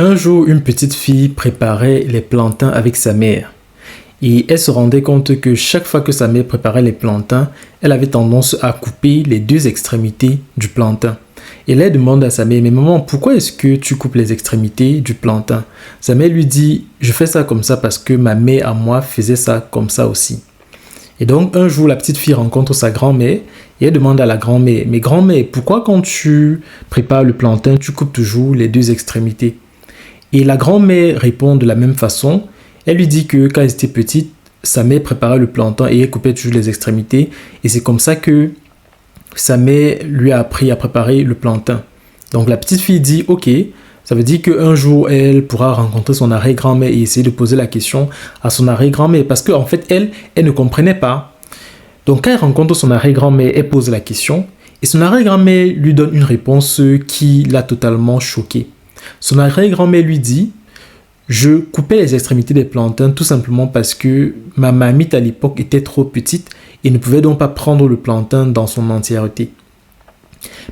Un jour, une petite fille préparait les plantains avec sa mère. Et elle se rendait compte que chaque fois que sa mère préparait les plantains, elle avait tendance à couper les deux extrémités du plantain. Et elle demande à sa mère, mais maman, pourquoi est-ce que tu coupes les extrémités du plantain? Sa mère lui dit, je fais ça comme ça parce que ma mère à moi faisait ça comme ça aussi. Et donc un jour, la petite fille rencontre sa grand-mère et elle demande à la grand-mère, mais grand-mère, pourquoi quand tu prépares le plantain, tu coupes toujours les deux extrémités? Et la grand-mère répond de la même façon. Elle lui dit que quand elle était petite, sa mère préparait le plantain et elle coupait toujours les extrémités. Et c'est comme ça que sa mère lui a appris à préparer le plantain. Donc la petite fille dit, ok, ça veut dire qu'un jour, elle pourra rencontrer son arrière-grand-mère et essayer de poser la question à son arrière-grand-mère. Parce qu'en fait, elle ne comprenait pas. Donc quand elle rencontre son arrière-grand-mère, elle pose la question. Et son arrière-grand-mère lui donne une réponse qui l'a totalement choquée. Son arrière-grand-mère lui dit, je coupais les extrémités des plantains tout simplement parce que ma mamite à l'époque était trop petite et ne pouvait donc pas prendre le plantain dans son entièreté.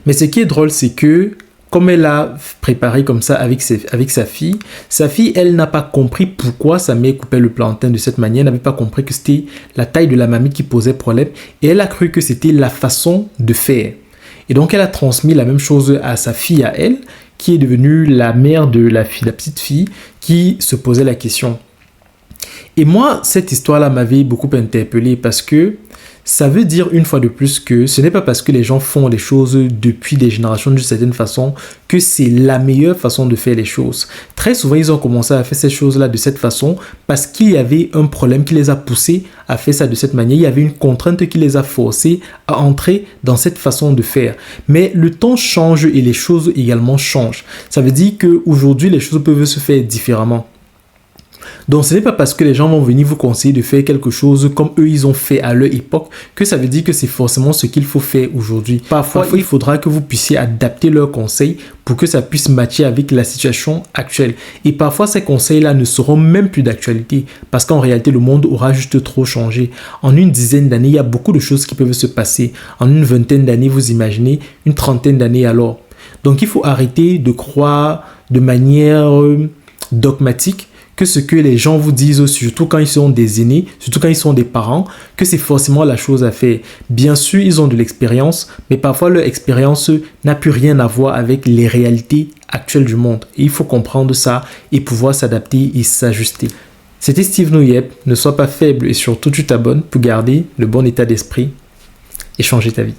Mais ce qui est drôle, c'est que comme elle a préparé comme ça avec sa fille, elle n'a pas compris pourquoi sa mère coupait le plantain de cette manière, elle n'avait pas compris que c'était la taille de la mamite qui posait problème et elle a cru que c'était la façon de faire. Et donc elle a transmis la même chose à sa fille, à elle, qui est devenue la mère de la petite fille, qui se posait la question. Et moi, cette histoire-là m'avait beaucoup interpellé parce que ça veut dire une fois de plus que ce n'est pas parce que les gens font les choses depuis des générations d'une certaine façon que c'est la meilleure façon de faire les choses. Très souvent, ils ont commencé à faire ces choses-là de cette façon parce qu'il y avait un problème qui les a poussés à faire ça de cette manière. Il y avait une contrainte qui les a forcés à entrer dans cette façon de faire. Mais le temps change et les choses également changent. Ça veut dire qu'aujourd'hui, les choses peuvent se faire différemment. Donc ce n'est pas parce que les gens vont venir vous conseiller de faire quelque chose comme eux ils ont fait à leur époque que ça veut dire que c'est forcément ce qu'il faut faire aujourd'hui. Parfois il faudra que vous puissiez adapter leurs conseils pour que ça puisse matcher avec la situation actuelle. Et parfois ces conseils-là ne seront même plus d'actualité parce qu'en réalité le monde aura juste trop changé. En une dizaine d'années, il y a beaucoup de choses qui peuvent se passer. En une vingtaine d'années, vous imaginez, une trentaine d'années alors. Donc il faut arrêter de croire de manière dogmatique que ce que les gens vous disent, surtout quand ils sont des aînés, surtout quand ils sont des parents, que c'est forcément la chose à faire. Bien sûr, ils ont de l'expérience, mais parfois leur expérience n'a plus rien à voir avec les réalités actuelles du monde. Et il faut comprendre ça et pouvoir s'adapter et s'ajuster. C'était Steve Nouyep. Ne sois pas faible et surtout tu t'abonnes pour garder le bon état d'esprit et changer ta vie.